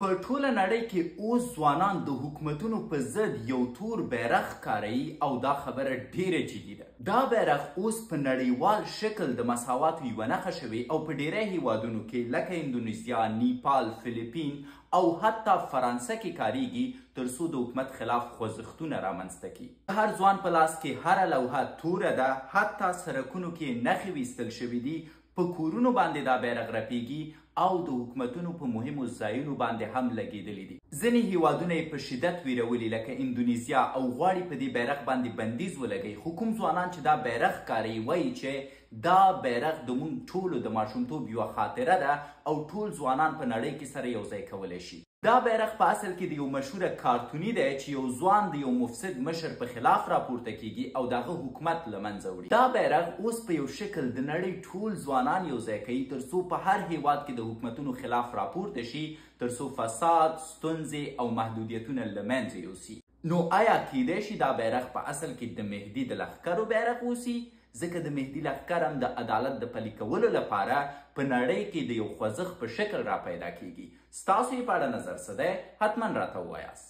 په ټوله نړۍ کې اوس ځوانان د حکومتونو په ضد یو تور بیرغ کاروي او دا خبره ډیره جدي ده. دا بیرغ اوس په نړیوال شکل د مساواتو یوه نښه شوې او په ډیری هیوادونو کې لکه اندونیزیا، نیپال، فلیپین او حتی فرانسه کې کاریږي ترڅو د حکومت خلاف خوځښتونه رامنځته کړي. هر ځوان په لاس کې هره لوحه توره ده، حتی سرکونو کې نښې ویستل شوي دي، په کورونو باندې دا بیرغ رپیږي او د حکومتونو په مهمو ځایونو باندې هم لګیدلی دي. ځینې هیوادونه یې په شدت ویرولي لکه اندونیزیا او غواړي په دې بیرغ باندې بندیز ولګوي، خو کوم ځوانان چې دا بیرغ کاروي وایي چې دا بیرغ د موږ ټولو د ماشومتوب یوه خاطره ده او ټول ځوانان په نړۍ کې سره یو ځای کولی شي. دا بیرغ په اصل کې د یو مشهوره کارتوني دی چې یو ځوان د یو مفسد مشر په خلاف راپورته کیږي او دغه حکومت له منځه وړي. دا بیرغ اوس په یو شکل د نړۍ ټول ځوانان یو ځای کوي ترڅو په هر هیواد کې د حکومتونو خلاف راپورته شي، ترڅو فساد، ستونزې او محدودیتونه له منځه یوسي. نو آیا کیدای شي دا بیرغ په اصل کې د مهدي د لښکرو بیرغ اوسي؟ ځکه د مهدي لښکر هم د عدالت د پلي کولو لپاره په نړۍ کې د یو خوځښت په شکل را پیدا کیږي. ستاسو یې په اړه نظر څه دی؟ حتما راته ووایاست.